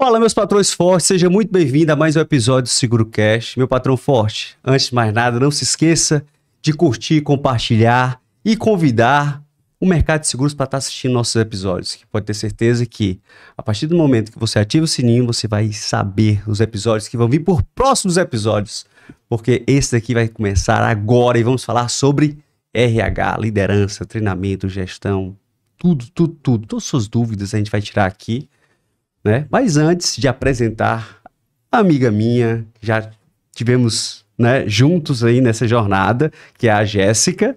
Fala, meus patrões fortes, seja muito bem-vindo a mais um episódio do Seguro Cash. Meu patrão forte, antes de mais nada, não se esqueça de curtir, compartilhar e convidar o mercado de seguros para estar assistindo nossos episódios. Que pode ter certeza que, a partir do momento que você ativa o sininho, você vai saber os episódios que vão vir por próximos episódios. Porque esse daqui vai começar agora e vamos falar sobre RH, liderança, treinamento, gestão, tudo. Todas as suas dúvidas a gente vai tirar aqui. Né? Mas antes de apresentar a amiga minha, que já tivemos, né, juntos aí nessa jornada, que é a Jéssica,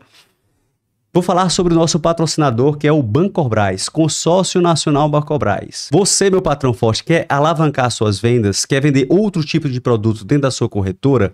vou falar sobre o nosso patrocinador, que é o Bancobras, Consórcio Nacional Bancobras. Você, meu patrão forte, quer alavancar suas vendas, quer vender outro tipo de produto dentro da sua corretora?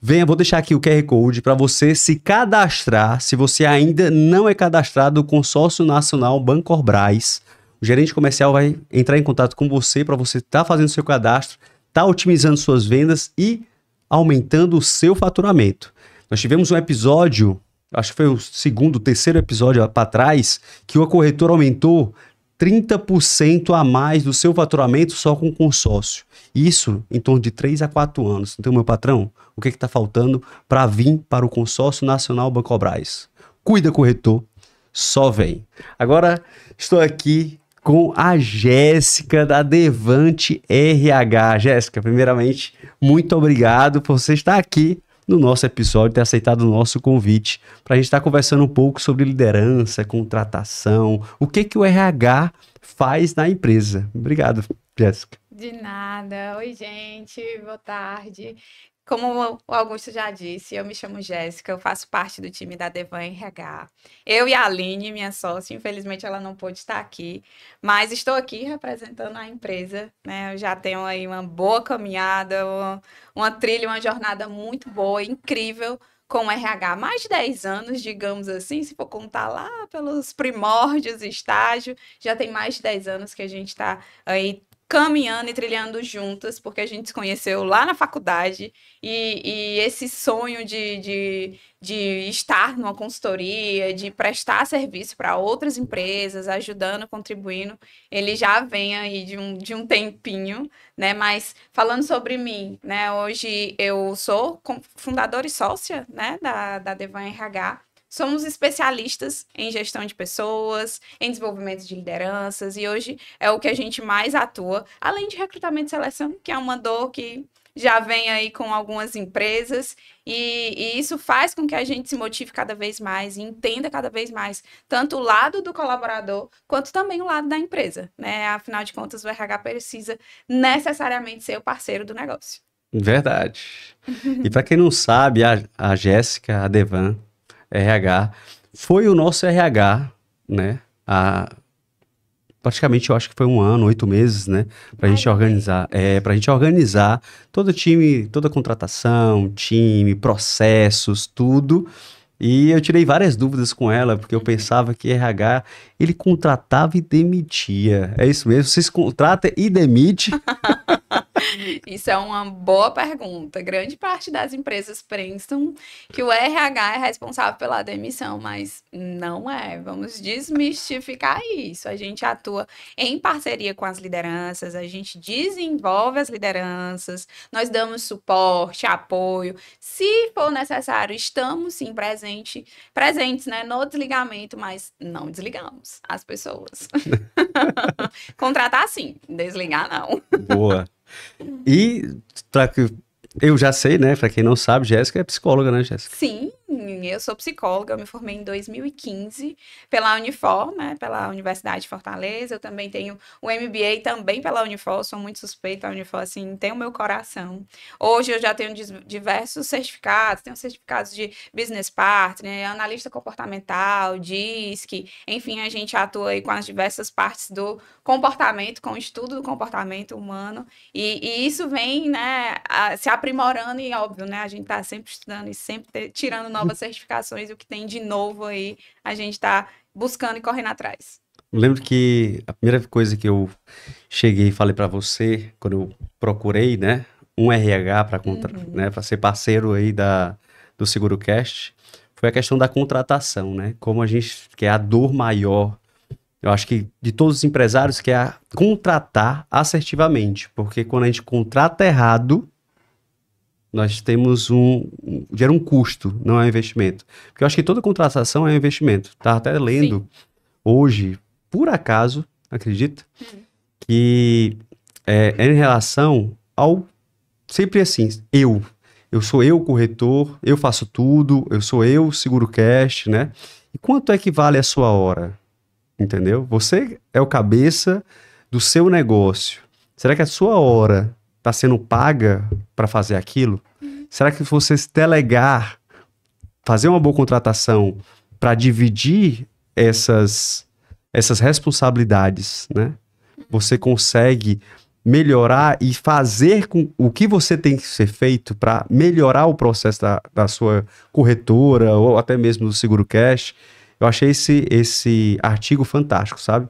Venha, vou deixar aqui o QR Code para você se cadastrar, se você ainda não é cadastrado no Consórcio Nacional Bancobras. O gerente comercial vai entrar em contato com você para você estar fazendo seu cadastro, estar otimizando suas vendas e aumentando o seu faturamento. Nós tivemos um episódio, acho que foi o segundo, terceiro episódio para trás, que o corretor aumentou 30% a mais do seu faturamento só com consórcio. Isso em torno de 3 a 4 anos. Então, meu patrão, o que está faltando para vir para o Consórcio Nacional Bancobras? Cuida, corretor, só vem. Agora, estou aqui com a Jéssica da Devante RH. Jéssica, primeiramente, muito obrigado por você estar aqui no nosso episódio, ter aceitado o nosso convite para a gente estar conversando um pouco sobre liderança, contratação, o que o RH faz na empresa. Obrigado, Jéssica. De nada. Oi, gente. Boa tarde. Como o Augusto já disse, eu me chamo Jéssica, eu faço parte do time da Devan RH. Eu e a Aline, minha sócia, infelizmente ela não pôde estar aqui, mas estou aqui representando a empresa, né? Eu já tenho aí uma boa caminhada, uma trilha, uma jornada muito boa, incrível com o RH. Mais de 10 anos, digamos assim, se for contar lá pelos primórdios, estágio, já tem mais de 10 anos que a gente está aí caminhando e trilhando juntas, porque a gente se conheceu lá na faculdade e esse sonho de estar numa consultoria, de prestar serviço para outras empresas, ajudando, contribuindo, ele já vem aí de um tempinho, né? Mas falando sobre mim, né? Hoje eu sou fundadora e sócia, né, da Devan RH. Somos especialistas em gestão de pessoas, em desenvolvimento de lideranças, e hoje é o que a gente mais atua, além de recrutamento e seleção, que é uma dor que já vem aí com algumas empresas, e isso faz com que a gente se motive cada vez mais e entenda cada vez mais, tanto o lado do colaborador, quanto também o lado da empresa, né? Afinal de contas, o RH precisa necessariamente ser o parceiro do negócio. Verdade. E para quem não sabe, a Jéssica, a Devan, RH, foi o nosso RH, né? Praticamente eu acho que foi 1 ano, 8 meses, né? Pra gente organizar. Pra gente organizar todo o time, toda a contratação, time, processos, tudo. E eu tirei várias dúvidas com ela, porque eu pensava que RH, ele contratava e demitia. É isso mesmo? Vocês contratam e demitem? Isso é uma boa pergunta. Grande parte das empresas pensam que o RH é responsável pela demissão, mas não é. Vamos desmistificar isso. A gente atua em parceria com as lideranças, a gente desenvolve as lideranças, nós damos suporte, apoio. Se for necessário, estamos sim presentes, né, no desligamento, mas não desligamos as pessoas. Contratar sim, desligar não. Boa. E para que eu já sei, né? Para quem não sabe, Jéssica é psicóloga, né, Jéssica? Sim, eu sou psicóloga, eu me formei em 2015 pela Unifor, né, pela Universidade de Fortaleza. Eu também tenho o MBA também pela Unifor, sou muito suspeita, a Unifor, assim, tem o meu coração. Hoje eu já tenho diversos certificados, tenho certificados de Business Partner, analista comportamental, DISC, enfim, a gente atua aí com as diversas partes do comportamento, com o estudo do comportamento humano, e isso vem, né, se aprimorando e, óbvio, né, a gente tá sempre estudando e sempre tirando novas certificações, e o que tem de novo aí, a gente tá buscando e correndo atrás. Eu lembro que a primeira coisa que eu cheguei e falei para você, quando eu procurei, né, um RH para né, para ser parceiro aí do SeguroCast, foi a questão da contratação, né? Como a gente, que é a dor maior Eu acho que de todos os empresários que é contratar assertivamente, porque quando a gente contrata errado, nós temos gera um custo, não é um investimento. Porque eu acho que toda contratação é um investimento. Estava até lendo Sim. hoje, por acaso, acredita, Uhum. que é em relação ao, sempre assim, eu sou eu o corretor, eu faço tudo, eu sou eu o seguro cash, né? E quanto é que vale a sua hora? Entendeu? Você é o cabeça do seu negócio. Será que a sua hora está sendo paga para fazer aquilo? Será que você se delegar, fazer uma boa contratação para dividir essas responsabilidades, né? Você consegue melhorar e fazer com o que você tem que ser feito para melhorar o processo da sua corretora ou até mesmo do seguro cash. Eu achei esse artigo fantástico, sabe?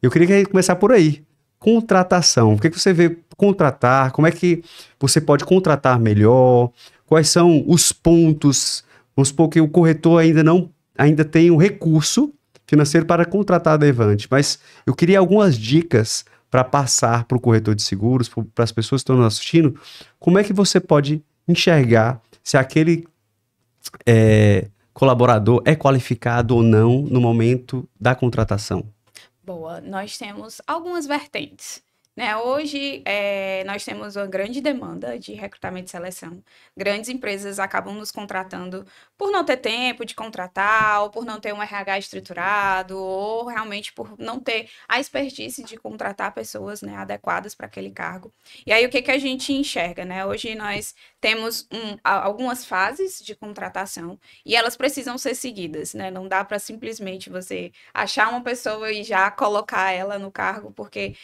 Eu queria que a gente começar por aí. Contratação. O que você vê contratar? Como é que você pode contratar melhor? Quais são os pontos? Vamos supor que o corretor ainda tem o recurso financeiro para contratar a Devante, mas eu queria algumas dicas para passar para o corretor de seguros, para as pessoas que estão nos assistindo. Como é que você pode enxergar se aquele colaborador é qualificado ou não no momento da contratação? Boa, nós temos algumas vertentes. Né? Hoje, nós temos uma grande demanda de recrutamento e seleção. Grandes empresas acabam nos contratando por não ter tempo de contratar, ou por não ter um RH estruturado, ou realmente por não ter a expertise de contratar pessoas, né, adequadas para aquele cargo. E aí, o que que a gente enxerga? Né? Hoje, nós temos algumas fases de contratação e elas precisam ser seguidas. Né? Não dá para simplesmente você achar uma pessoa e já colocar ela no cargo, porque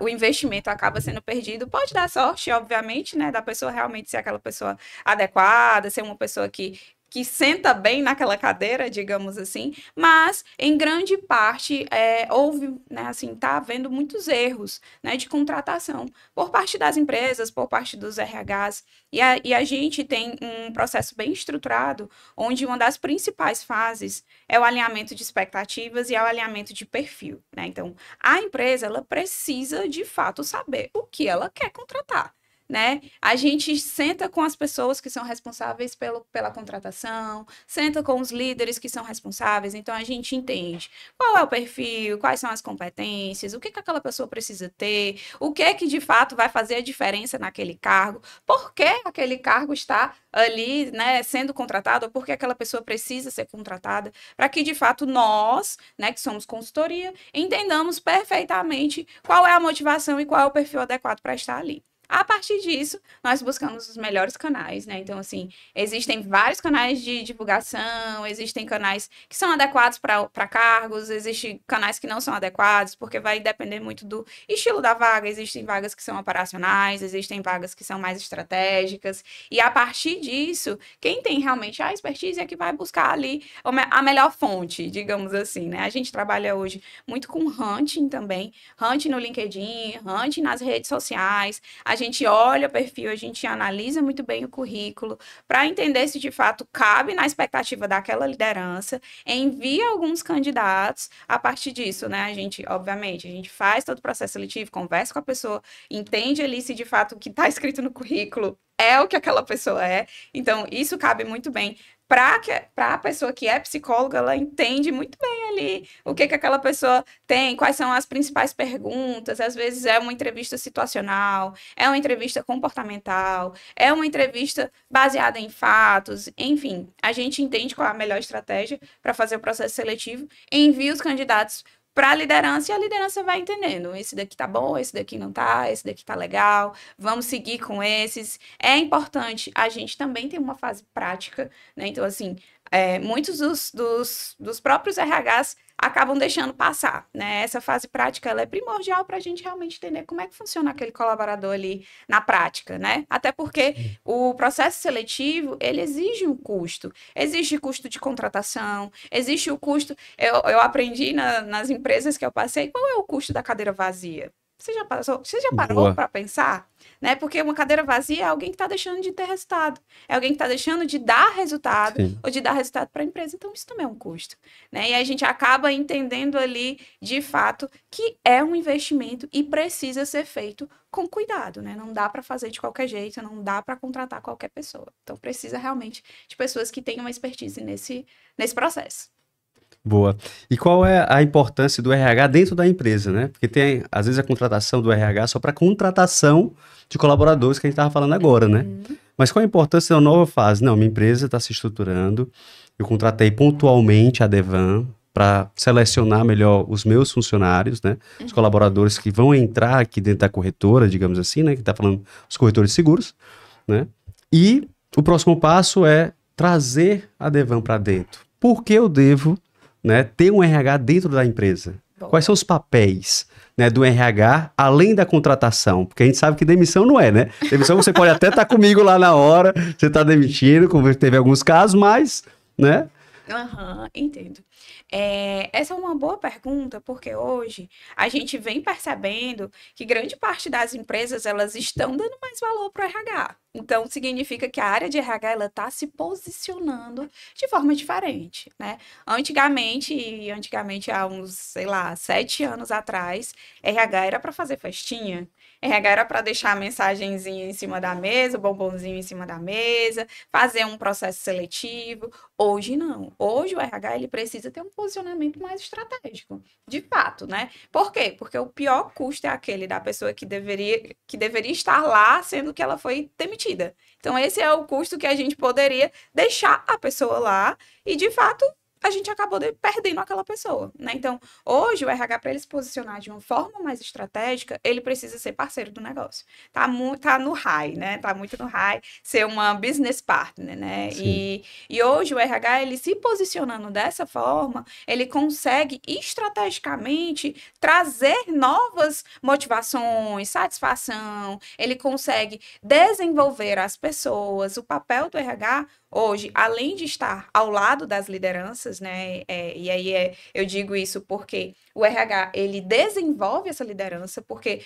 o investimento acaba sendo perdido. Pode dar sorte, obviamente, né, da pessoa realmente ser aquela pessoa adequada, ser uma pessoa que senta bem naquela cadeira, digamos assim, mas em grande parte houve, né, assim, tá havendo muitos erros, né, de contratação por parte das empresas, por parte dos RHs, e a gente tem um processo bem estruturado, onde uma das principais fases é o alinhamento de expectativas e é o alinhamento de perfil, né? Então, a empresa, ela precisa, de fato, saber o que ela quer contratar. Né? A gente senta com as pessoas que são responsáveis pela contratação, senta com os líderes que são responsáveis, então a gente entende qual é o perfil, quais são as competências, o que que aquela pessoa precisa ter, o que é que de fato vai fazer a diferença naquele cargo, por que aquele cargo está ali, né, sendo contratado, ou por que aquela pessoa precisa ser contratada, para que de fato nós, né, que somos consultoria, entendamos perfeitamente qual é a motivação e qual é o perfil adequado para estar ali. A partir disso, nós buscamos os melhores canais, né? Então, assim, existem vários canais de divulgação, existem canais que são adequados para cargos, existem canais que não são adequados, porque vai depender muito do estilo da vaga. Existem vagas que são operacionais, existem vagas que são mais estratégicas, e a partir disso, quem tem realmente a expertise é que vai buscar ali a melhor fonte, digamos assim, né? A gente trabalha hoje muito com hunting também, hunting no LinkedIn, hunting nas redes sociais. A gente olha o perfil, a gente analisa muito bem o currículo para entender se de fato cabe na expectativa daquela liderança, envia alguns candidatos. A partir disso, né, a gente, obviamente, a gente faz todo o processo seletivo, conversa com a pessoa, entende ali se de fato o que está escrito no currículo é o que aquela pessoa é. Então, isso cabe muito bem para a pessoa que é psicóloga, ela entende muito bem ali o que aquela pessoa tem, quais são as principais perguntas. Às vezes é uma entrevista situacional, é uma entrevista comportamental, é uma entrevista baseada em fatos, enfim, a gente entende qual é a melhor estratégia para fazer o processo seletivo, envia os candidatos para a liderança e a liderança vai entendendo. Esse daqui tá bom, esse daqui não tá, esse daqui tá legal, vamos seguir com esses. É importante, a gente também tem uma fase prática, né? Então, assim, muitos dos próprios RHs acabam deixando passar, né? Essa fase prática ela é primordial para a gente realmente entender como é que funciona aquele colaborador ali na prática, né? Até porque o processo seletivo ele exige um custo, existe custo de contratação, existe o custo. Eu aprendi nas empresas que eu passei qual é o custo da cadeira vazia. Você já parou para pensar? Né? Porque uma cadeira vazia é alguém que está deixando de ter resultado. É alguém que está deixando de dar resultado ou de dar resultado para a empresa. Então, isso também é um custo. Né? E a gente acaba entendendo ali, de fato, que é um investimento e precisa ser feito com cuidado. Né? Não dá para fazer de qualquer jeito, não dá para contratar qualquer pessoa. Então, precisa realmente de pessoas que tenham uma expertise nesse processo. Boa. E qual é a importância do RH dentro da empresa, né? Porque tem, às vezes, a contratação do RH só para contratação de colaboradores que a gente estava falando agora, né? Mas qual a importância da nova fase? Não, minha empresa está se estruturando, eu contratei pontualmente a Devan para selecionar melhor os meus funcionários, né? Os colaboradores que vão entrar aqui dentro da corretora, digamos assim, né? Que está falando os corretores de seguros, né? E o próximo passo é trazer a Devan para dentro. Por que eu devo, né, ter um RH dentro da empresa? Bom. Quais são os papéis, né, do RH, além da contratação? Porque a gente sabe que demissão não é, né? Demissão você pode até estar comigo lá na hora, você está demitindo, como teve alguns casos, mas, né? Entendo. Essa é uma boa pergunta, porque hoje a gente vem percebendo que grande parte das empresas elas estão dando mais valor para o RH. Então, significa que a área de RH ela está se posicionando de forma diferente, né? Antigamente, há uns, sei lá, 7 anos atrás, RH era para fazer festinha. RH era para deixar a mensagenzinha em cima da mesa, o bombonzinho em cima da mesa, fazer um processo seletivo. Hoje não. Hoje o RH ele precisa ter um posicionamento mais estratégico, de fato, né? Por quê? Porque o pior custo é aquele da pessoa que deveria estar lá, sendo que ela foi demitida. Então esse é o custo que a gente poderia deixar a pessoa lá e, de fato, a gente acabou perdendo aquela pessoa, né? Então, hoje, o RH, para ele se posicionar de uma forma mais estratégica, ele precisa ser parceiro do negócio. Tá no high, né? Tá muito no high ser uma business partner, né? E hoje, o RH, ele se posicionando dessa forma, ele consegue estrategicamente trazer novas motivações, satisfação, ele consegue desenvolver as pessoas. O papel do RH hoje, além de estar ao lado das lideranças, né, e aí eu digo isso porque o RH, ele desenvolve essa liderança, porque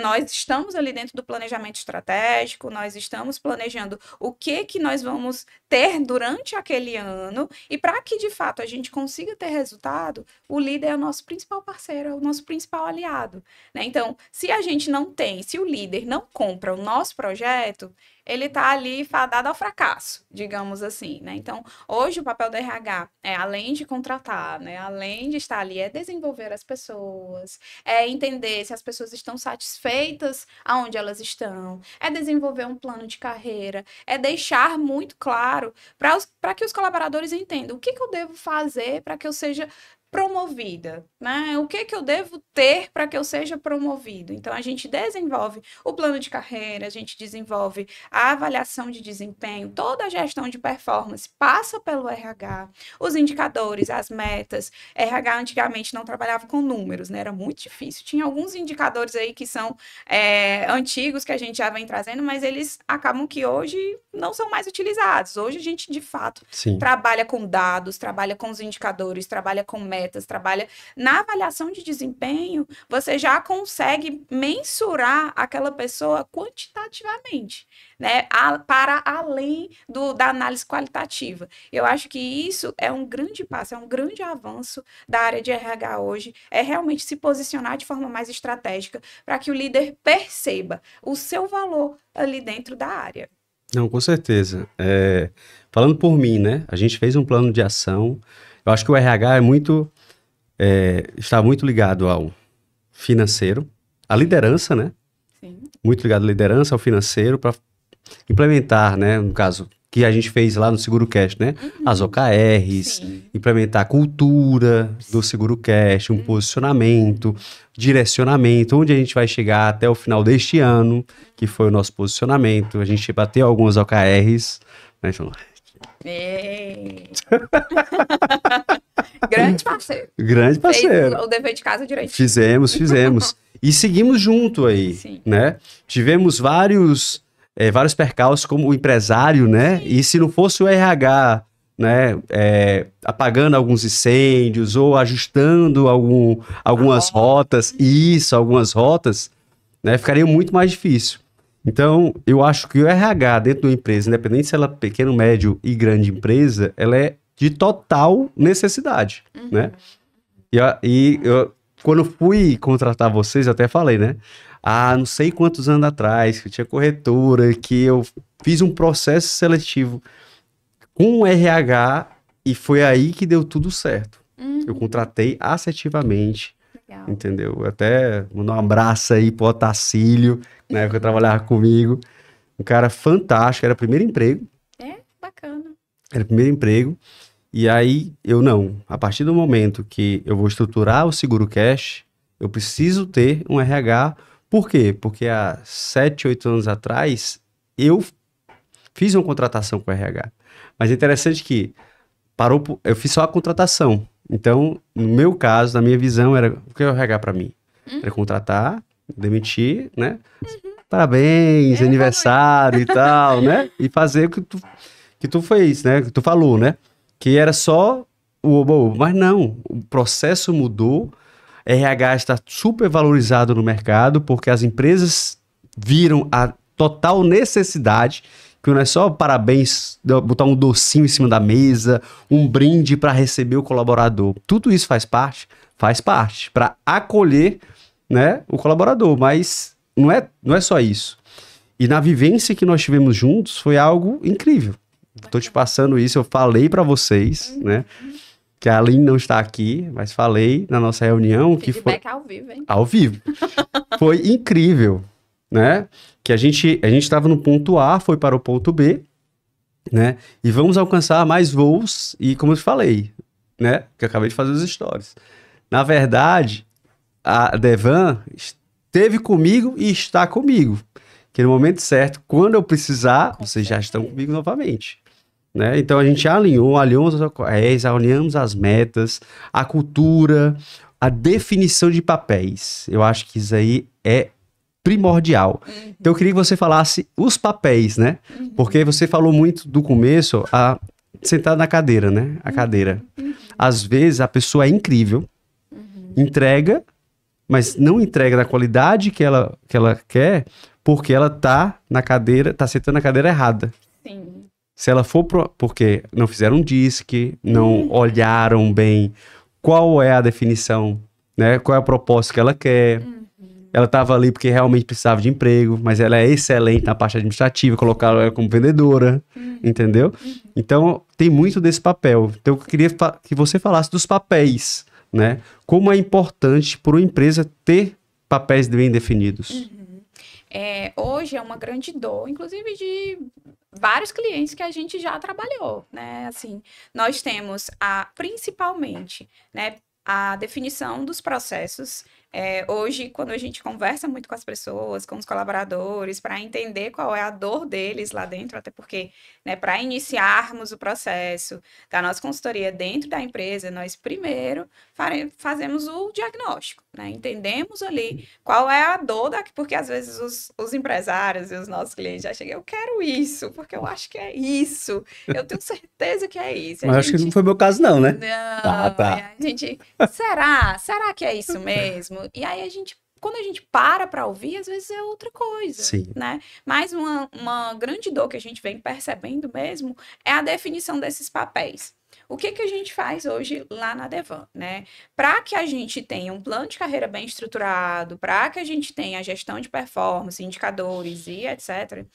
nós estamos ali dentro do planejamento estratégico, nós estamos planejando o que nós vamos ter durante aquele ano, e para que, de fato, a gente consiga ter resultado, o líder é o nosso principal parceiro, é o nosso principal aliado, né? Então, se o líder não compra o nosso projeto, ele está ali fadado ao fracasso, digamos assim, né? Então, hoje o papel do RH além de contratar, né? Além de estar ali, é desenvolver as pessoas, é entender se as pessoas estão satisfeitas aonde elas estão, é desenvolver um plano de carreira, é deixar muito claro para que os colaboradores entendam o que eu devo fazer para que eu seja promovida, né? O que eu devo ter para que eu seja promovido? Então, a gente desenvolve o plano de carreira, a gente desenvolve a avaliação de desempenho, toda a gestão de performance passa pelo RH, os indicadores, as metas. RH antigamente não trabalhava com números, né? Era muito difícil. Tinha alguns indicadores aí que são antigos, que a gente já vem trazendo, mas eles acabam que hoje não são mais utilizados. Hoje a gente, de fato, trabalha com dados, trabalha com os indicadores, trabalha com metas, trabalha na avaliação de desempenho, você já consegue mensurar aquela pessoa quantitativamente, né? Para além da análise qualitativa. Eu acho que isso é um grande passo, é um grande avanço da área de RH hoje, é realmente se posicionar de forma mais estratégica para que o líder perceba o seu valor ali dentro da área. Não, com certeza. Falando por mim, né? A gente fez um plano de ação. Eu acho que o RH está muito ligado ao financeiro, à liderança, né? Sim. Muito ligado à liderança, ao financeiro, para implementar, né? No caso, que a gente fez lá no SeguroCast, né? As OKRs, implementar a cultura do SeguroCast, um posicionamento, direcionamento, onde a gente vai chegar até o final deste ano, que foi o nosso posicionamento. A gente bateu algumas OKRs, né? Grande parceiro. Grande parceiro. Fez o dever de casa direito. Fizemos. E seguimos junto aí, né? Tivemos vários percalços como empresário, né? Sim. E se não fosse o RH né, apagando alguns incêndios ou ajustando algumas rotas, algumas rotas, né, ficaria muito mais difícil. Então, eu acho que o RH dentro de uma empresa, independente se ela é pequeno, médio e grande empresa, ela é de total necessidade, né? Quando eu fui contratar vocês, eu até falei, né? Não sei quantos anos atrás, que eu tinha corretora, que eu fiz um processo seletivo com o RH e foi aí que deu tudo certo. Eu contratei assertivamente, Legal. entendeu? Eu até mandar um abraço aí pro Otacílio, na época que trabalhava comigo. Um cara fantástico, era o primeiro emprego. Bacana. Era o primeiro emprego. E aí, a partir do momento que eu vou estruturar o Seguro Cash, eu preciso ter um RH. Por quê? Porque há 7, 8 anos atrás, eu fiz uma contratação com o RH. Mas é interessante que eu fiz só a contratação. Então, no meu caso, na minha visão, era o que é o RH para mim? Era contratar, demitir, né? Parabéns, aniversário e tal, né? E fazer o que tu fez, né? Que tu falou, né? Que era só mas não, o processo mudou, RH está super valorizado no mercado porque as empresas viram a total necessidade, que não é só parabéns, botar um docinho em cima da mesa, um brinde para receber o colaborador. Tudo isso faz parte para acolher, né, o colaborador, mas não é só isso. E na vivência que nós tivemos juntos foi algo incrível. Tô te passando isso, eu falei para vocês, né? Que a Aline não está aqui, mas falei na nossa reunião que foi... Feedback ao vivo, hein? Ao vivo. Foi incrível, né? Que a gente estava no ponto A, foi para o ponto B, né? E vamos alcançar mais voos e, como eu te falei, né? Que eu acabei de fazer os stories. Na verdade, a Devan esteve comigo e está comigo. Que no momento certo, quando eu precisar, vocês já estão comigo novamente. Né? Então a gente alinhamos as metas, a cultura, a definição de papéis. Eu acho que isso aí é primordial. Então eu queria que você falasse os papéis, né? Porque você falou muito do começo, sentar na cadeira, né? A cadeira. Às vezes a pessoa é incrível, entrega, mas não entrega na qualidade que ela quer, porque ela tá sentando na cadeira errada. Sim. Se ela for porque não fizeram um DISC, não olharam bem qual é a definição, né? Qual é o propósito que ela quer. Ela estava ali porque realmente precisava de emprego, mas ela é excelente na parte administrativa, colocaram ela como vendedora, entendeu? Então, tem muito desse papel. Então, eu queria que você falasse dos papéis, né? Como é importante para uma empresa ter papéis bem definidos. Hoje é uma grande dor, inclusive de vários clientes que a gente já trabalhou, né? Assim, nós temos principalmente, né, a definição dos processos. Hoje, quando a gente conversa muito com as pessoas, com os colaboradores, para entender qual é a dor deles lá dentro, até porque, né, para iniciarmos o processo da nossa consultoria dentro da empresa, nós primeiro fazemos o diagnóstico, né? Entendemos ali qual é a dor porque às vezes os empresários e os nossos clientes já chegam, eu quero isso, porque eu acho que é isso, eu tenho certeza que é isso. Mas acho que não foi meu caso não, né? Não, tá. a gente, será que é isso mesmo? E aí quando a gente para ouvir, às vezes é outra coisa, Sim. né? Mas uma grande dor que a gente vem percebendo mesmo é a definição desses papéis. O que a gente faz hoje lá na Devan, né? Para que a gente tenha um plano de carreira bem estruturado, para que a gente tenha a gestão de performance, indicadores e etc.,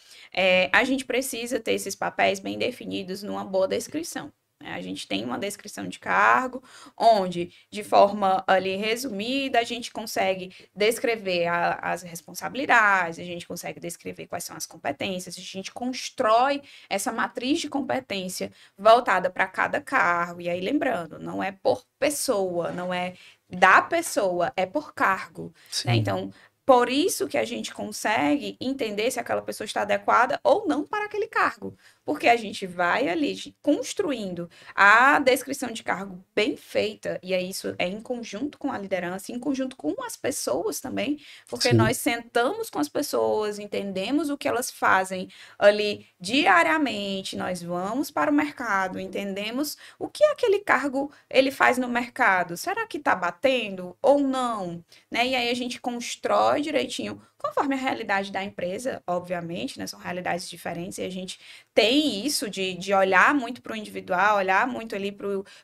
a gente precisa ter esses papéis bem definidos numa boa descrição. A gente tem uma descrição de cargo, onde, de forma ali resumida, a gente consegue descrever as responsabilidades, a gente consegue descrever quais são as competências, a gente constrói essa matriz de competência voltada para cada cargo. E aí, lembrando, não é por pessoa, não é da pessoa, é por cargo. Né? Então, por isso que a gente consegue entender se aquela pessoa está adequada ou não para aquele cargo. porque a gente vai ali construindo a descrição de cargo bem feita, e aí isso é em conjunto com a liderança, em conjunto com as pessoas também, porque Sim. nós sentamos com as pessoas, entendemos o que elas fazem ali diariamente, nós vamos para o mercado, entendemos o que aquele cargo ele faz no mercado. Será que está batendo ou não? Né? E aí a gente constrói direitinho, conforme a realidade da empresa, obviamente, né? São realidades diferentes, e a gente tem isso de olhar muito para o individual, olhar muito ali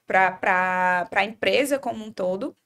para a empresa como um todo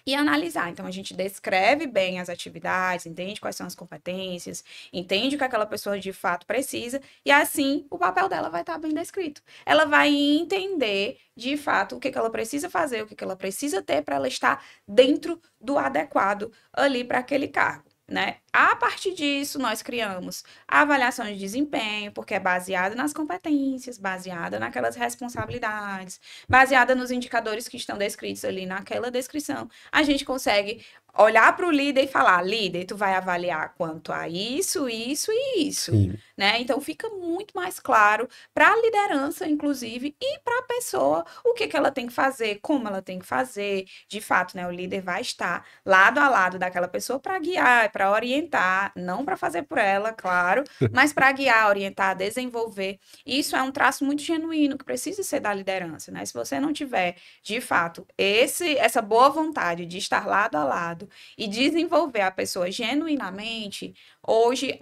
e analisar. Então, a gente descreve bem as atividades, entende quais são as competências, entende o que aquela pessoa de fato precisa, e assim o papel dela vai estar bem descrito. Ela vai entender de fato o que ela precisa fazer, o que ela precisa ter para ela estar dentro do adequado ali para aquele cargo. Né? A partir disso, nós criamos a avaliação de desempenho, porque é baseada nas competências, baseada naquelas responsabilidades, baseada nos indicadores que estão descritos ali naquela descrição. A gente consegue olhar para o líder e falar: líder, tu vai avaliar quanto a isso, isso e isso. Sim. Né? Então fica muito mais claro para a liderança, inclusive, e para a pessoa o que ela tem que fazer, como ela tem que fazer. De fato, né, o líder vai estar lado a lado daquela pessoa para guiar, para orientar, não para fazer por ela, claro, mas para guiar, orientar, desenvolver. Isso é um traço muito genuíno que precisa ser da liderança. Né? Se você não tiver, de fato, essa boa vontade de estar lado a lado e desenvolver a pessoa genuinamente, hoje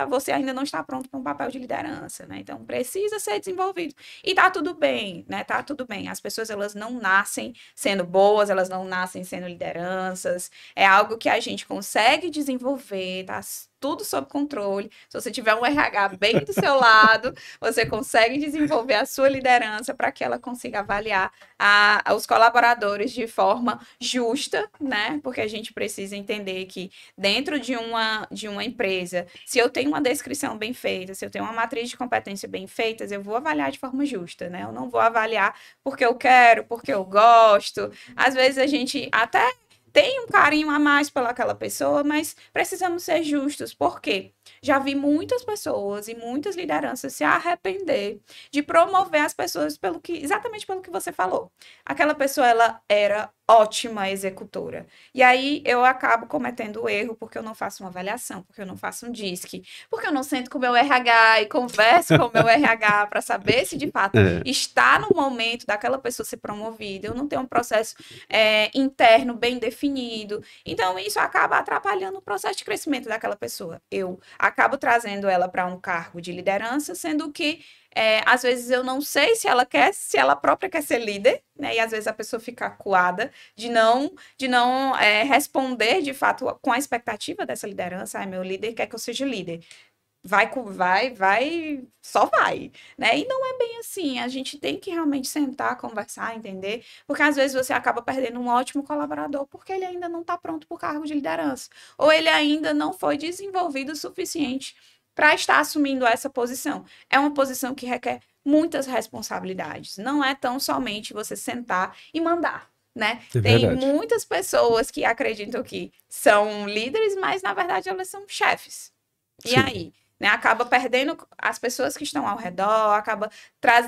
você ainda não está pronto para um papel de liderança, né? Então precisa ser desenvolvido. E tá tudo bem, né? Tá tudo bem. As pessoas elas não nascem sendo boas, elas não nascem sendo lideranças. É algo que a gente consegue desenvolver, tá tudo sob controle. Se você tiver um RH bem do seu lado, você consegue desenvolver a sua liderança para que ela consiga avaliar os colaboradores de forma justa, né? Porque a gente precisa entender que dentro de uma empresa, se eu tenho uma descrição bem feita, se eu tenho uma matriz de competência bem feita, eu vou avaliar de forma justa, né? Eu não vou avaliar porque eu quero, porque eu gosto. Às vezes a gente até tem um carinho a mais pelaquela pessoa, mas precisamos ser justos. Por quê? Já vi muitas pessoas e muitas lideranças se arrepender de promover as pessoas exatamente pelo que você falou. Aquela pessoa, ela era ótima executora. E aí eu acabo cometendo o erro porque eu não faço uma avaliação, porque eu não faço um DISC, porque eu não sento com o meu RH e converso com o meu RH para saber se de fato está no momento daquela pessoa ser promovida. Eu não tenho um processo interno bem definido. Então isso acaba atrapalhando o processo de crescimento daquela pessoa. Eu acabo trazendo ela para um cargo de liderança, sendo que às vezes eu não sei se ela própria quer ser líder, né? E às vezes a pessoa fica acuada de não responder de fato com a expectativa dessa liderança. Ai, meu líder quer que eu seja líder. Só vai, né? E não é bem assim. A gente tem que realmente sentar, conversar, entender, porque às vezes você acaba perdendo um ótimo colaborador porque ele ainda não está pronto para o cargo de liderança, ou ele ainda não foi desenvolvido o suficiente para estar assumindo essa posição. É uma posição que requer muitas responsabilidades. Não é tão somente você sentar e mandar, né? Tem muitas pessoas que acreditam que são líderes, mas na verdade elas são chefes. E aí, né, acaba perdendo as pessoas que estão ao redor,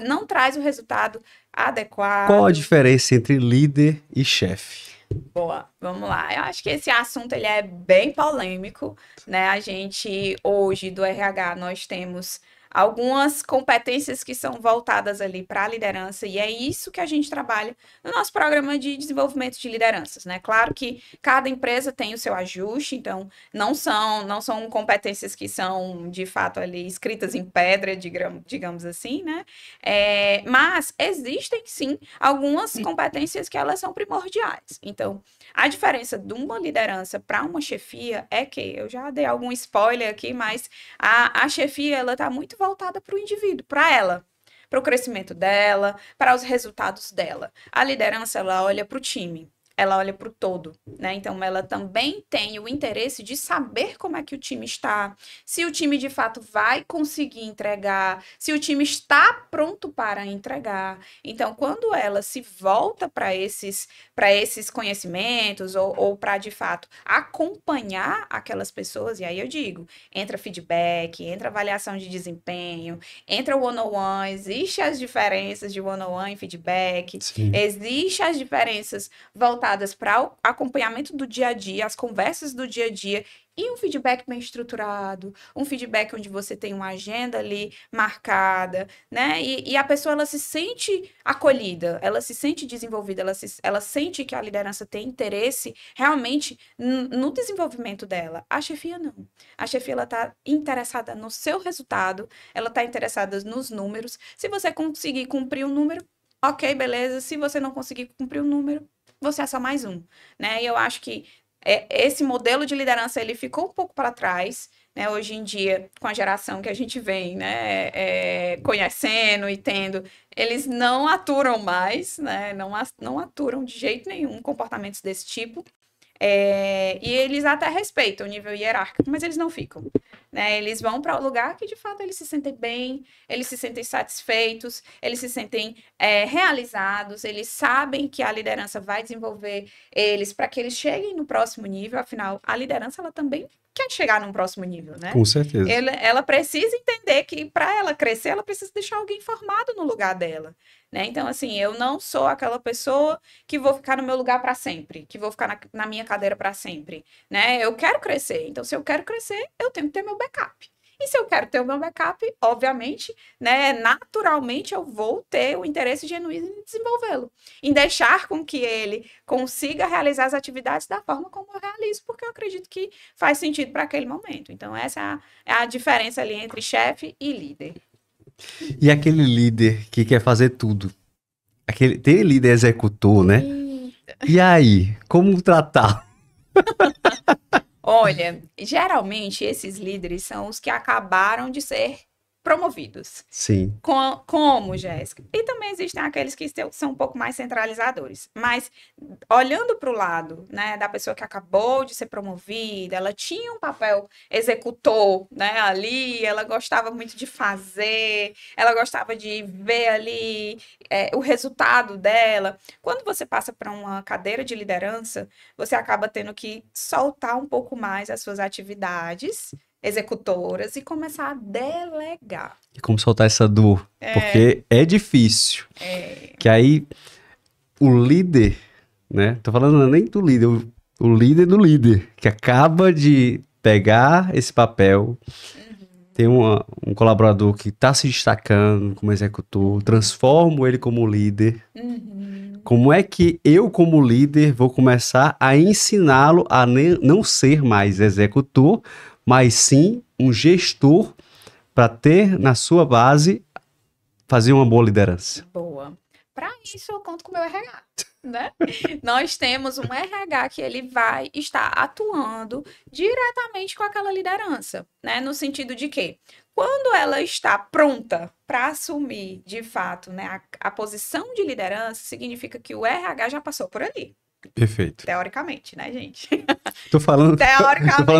não traz o resultado adequado. Qual a diferença entre líder e chefe? Boa, vamos lá. Eu acho que esse assunto ele é bem polêmico, né? A gente, hoje, do RH, nós temos algumas competências que são voltadas ali para a liderança, e é isso que a gente trabalha no nosso programa de desenvolvimento de lideranças, né? Claro que cada empresa tem o seu ajuste, então não são competências que são, de fato, ali escritas em pedra, digamos assim, né? Mas existem, sim, algumas competências que elas são primordiais. Então, a diferença de uma liderança para uma chefia é que, eu já dei algum spoiler aqui, mas a chefia, ela está muito voltada para o indivíduo, para ela, para o crescimento dela, para os resultados dela. A liderança, ela olha para o time. ela olha para o todo, né? Então, ela também tem o interesse de saber como é que o time está, se o time de fato vai conseguir entregar, se o time está pronto para entregar. Então, quando ela se volta para esses conhecimentos ou para de fato acompanhar aquelas pessoas, e aí eu digo, entra feedback, entra avaliação de desempenho, entra o one-on-one, existem as diferenças de one-on-one e feedback, existem as diferenças voltadas para o acompanhamento do dia a dia, as conversas do dia a dia, e um feedback bem estruturado, um feedback onde você tem uma agenda ali marcada, né? E a pessoa, ela se sente acolhida, ela se sente desenvolvida, ela sente que a liderança tem interesse realmente no desenvolvimento dela. A chefia não. A chefia, ela tá interessada no seu resultado, ela tá interessada nos números. Se você conseguir cumprir um número, ok, beleza. Se você não conseguir cumprir o número, você é só mais um, né? E eu acho que esse modelo de liderança, ele ficou um pouco para trás, né? Hoje em dia, com a geração que a gente vem, né, conhecendo e tendo, eles não aturam mais, né? Não aturam de jeito nenhum comportamentos desse tipo. E eles até respeitam o nível hierárquico, mas eles não ficam, né? Eles vão para o lugar que de fato eles se sentem bem, eles se sentem satisfeitos, eles se sentem realizados, eles sabem que a liderança vai desenvolver eles para que eles cheguem no próximo nível. Afinal, a liderança, ela também quer chegar num próximo nível, né? Com certeza. Ela precisa entender que para ela crescer, ela precisa deixar alguém formado no lugar dela, né? Então, assim, eu não sou aquela pessoa que vou ficar no meu lugar para sempre, que vou ficar na minha cadeira para sempre, né? Eu quero crescer. Então, se eu quero crescer, eu tenho que ter meu backup. E se eu quero ter o meu backup, obviamente, né, naturalmente eu vou ter o interesse genuíno em desenvolvê-lo, em deixar com que ele consiga realizar as atividades da forma como eu realizo, porque eu acredito que faz sentido para aquele momento. Então, essa é a diferença ali entre chefe e líder. E aquele líder que quer fazer tudo? Tem líder executor, né? E aí, como tratar? Olha, geralmente esses líderes são os que acabaram de ser promovidos. Sim. Como, Jéssica? E também existem aqueles que são um pouco mais centralizadores. Mas, olhando para o lado, né, da pessoa que acabou de ser promovida, ela tinha um papel executor, né, ali, ela gostava muito de fazer, ela gostava de ver ali o resultado dela. Quando você passa para uma cadeira de liderança, você acaba tendo que soltar um pouco mais as suas atividades executoras e começar a delegar. E como soltar essa dor? Porque é difícil. Que aí o líder, né? Tô falando nem do líder, o líder do líder, que acaba de pegar esse papel, tem um colaborador que está se destacando como executor, transformo ele como líder. Como é que eu, como líder, vou começar a ensiná-lo a não ser mais executor, mas sim um gestor para ter na sua base, fazer uma boa liderança? Boa. Para isso eu conto com o meu RH, né? Nós temos um RH que ele vai estar atuando diretamente com aquela liderança, né? No sentido de que, quando ela está pronta para assumir, de fato, né, a posição de liderança, significa que o RH já passou por ali. Perfeito. Teoricamente, né, gente? Tô falando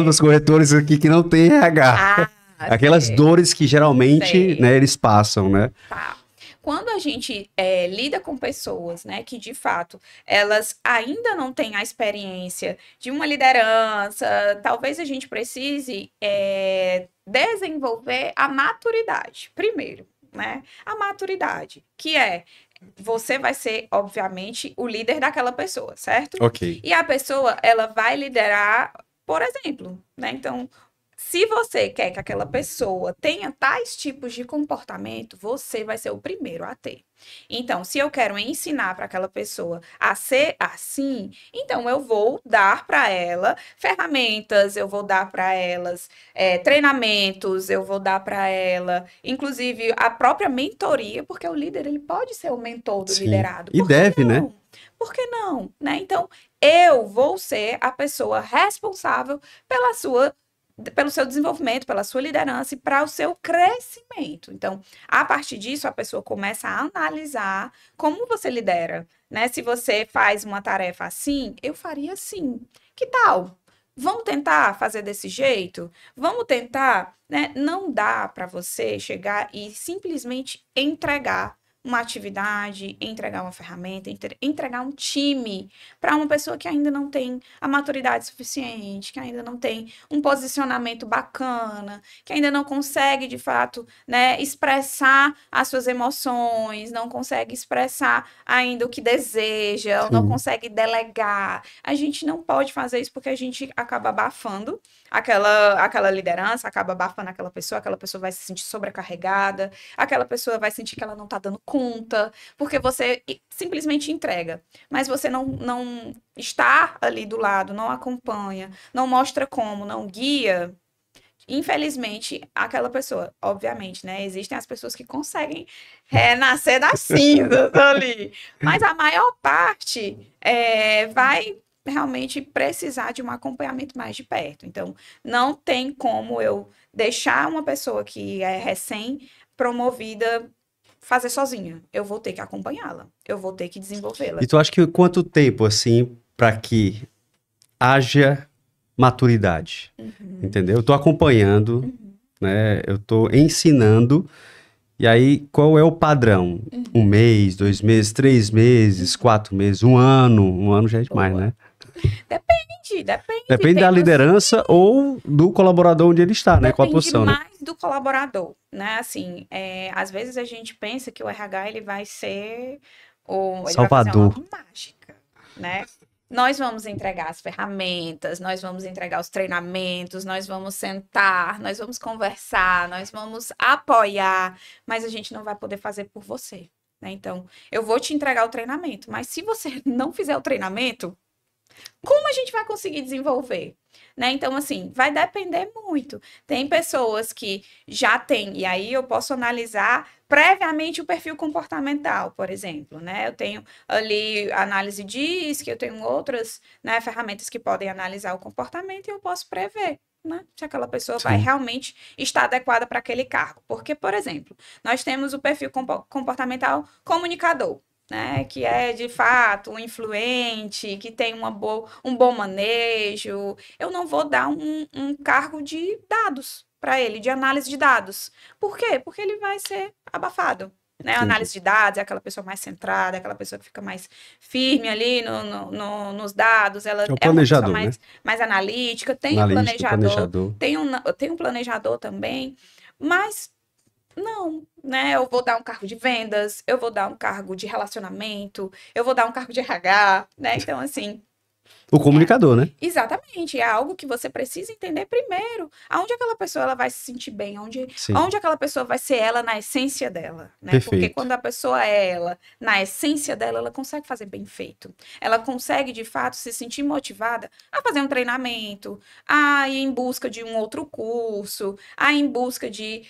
dos corretores aqui que não tem RH. Aquelas dores que geralmente, né, eles passam, né? Tá. Quando a gente lida com pessoas, né, que de fato elas ainda não têm a experiência de uma liderança, talvez a gente precise desenvolver a maturidade primeiro, né? A maturidade, que você vai ser, obviamente, o líder daquela pessoa, certo? Ok. E a pessoa, ela vai liderar, por exemplo, né? Então, se você quer que aquela pessoa tenha tais tipos de comportamento, você vai ser o primeiro a ter. Então, se eu quero ensinar para aquela pessoa a ser assim, então eu vou dar para ela ferramentas, eu vou dar para elas treinamentos, eu vou dar para ela, inclusive, a própria mentoria, porque o líder, ele pode ser o mentor do liderado. E deve, né? Por que não? Né? Então, eu vou ser a pessoa responsável pela sua pelo seu desenvolvimento, pela sua liderança e para o seu crescimento. Então, a partir disso, a pessoa começa a analisar como você lidera, né? Se você faz uma tarefa assim, eu faria assim. Que tal? Vamos tentar fazer desse jeito? Vamos tentar, né? Não dá para você chegar e simplesmente entregar uma atividade, entregar uma ferramenta, entregar um time para uma pessoa que ainda não tem a maturidade suficiente, que ainda não tem um posicionamento bacana, que ainda não consegue, de fato, né, expressar as suas emoções, não consegue expressar ainda o que deseja, ou não consegue delegar. A gente não pode fazer isso porque a gente acaba abafando aquela liderança, acaba abafando aquela pessoa vai se sentir sobrecarregada, aquela pessoa vai sentir que ela não está dando conta, porque você simplesmente entrega, mas você não está ali do lado, não acompanha, não mostra como, não guia. Infelizmente, aquela pessoa, obviamente, né? Existem as pessoas que conseguem renascer das cinzas ali, mas a maior parte vai realmente precisar de um acompanhamento mais de perto. Então, não tem como eu deixar uma pessoa que é recém-promovida fazer sozinha. Eu vou ter que acompanhá-la, eu vou ter que desenvolvê-la. E tu acha que quanto tempo, assim, para que haja maturidade? Entendeu? Eu tô acompanhando, né? Eu tô ensinando. E aí, qual é o padrão? 1 mês, 2 meses, 3 meses, 4 meses, 1 ano? 1 ano já é demais, né? Depende. Depende da liderança ou do colaborador onde ele está, né? Qual a posição, Depende mais do colaborador, né? Assim, às vezes a gente pensa que o RH ele vai ser Salvador. Ele vai fazer uma mágica, né? Nós vamos entregar as ferramentas, nós vamos entregar os treinamentos, nós vamos sentar, nós vamos conversar, nós vamos apoiar, mas a gente não vai poder fazer por você, né? Então, eu vou te entregar o treinamento, mas se você não fizer o treinamento, como a gente vai conseguir desenvolver? Né? Então, assim, vai depender muito. Tem pessoas que já têm, e aí eu posso analisar previamente o perfil comportamental, por exemplo, né? Eu tenho ali análise DISC, eu tenho outras, né, ferramentas que podem analisar o comportamento e eu posso prever, né, se aquela pessoa vai realmente estar adequada para aquele cargo. Porque, por exemplo, nós temos o perfil comportamental comunicador, né, que é de fato um influente, que tem um bom manejo. Eu não vou dar um cargo de dados para ele, de análise de dados. Por quê? Porque ele vai ser abafado. Né? A análise de dados é aquela pessoa mais centrada, aquela pessoa que fica mais firme ali nos dados, ela é uma pessoa mais analítica, tem um planejador. Tem um planejador também, mas não, né? Eu vou dar um cargo de vendas, eu vou dar um cargo de relacionamento, eu vou dar um cargo de RH, né? Então, assim, o comunicador, né? Exatamente, é algo que você precisa entender primeiro. Aonde aquela pessoa ela vai se sentir bem, onde aquela pessoa vai ser ela na essência dela, né? Perfeito. Porque quando a pessoa é ela na essência dela, ela consegue fazer bem feito. Ela consegue, de fato, se sentir motivada a fazer um treinamento, a ir em busca de um outro curso, a ir em busca de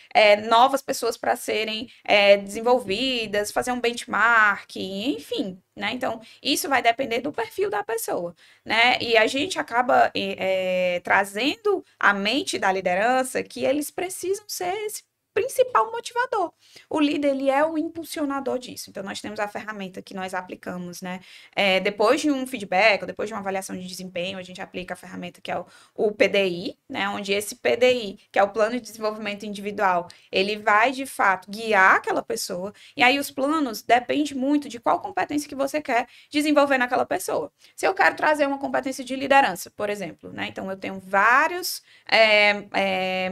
novas pessoas para serem desenvolvidas, fazer um benchmark, enfim. Né? Então, isso vai depender do perfil da pessoa, né? E a gente acaba trazendo à mente da liderança que eles precisam ser esse principal motivador. O líder, ele é o impulsionador disso. Então, nós temos a ferramenta que nós aplicamos, né? Depois de um feedback, ou depois de uma avaliação de desempenho, a gente aplica a ferramenta que é o PDI, né? Onde esse PDI, que é o Plano de Desenvolvimento Individual, ele vai, de fato, guiar aquela pessoa. E aí, os planos dependem muito de qual competência que você quer desenvolver naquela pessoa. Se eu quero trazer uma competência de liderança, por exemplo, né? Então, eu tenho vários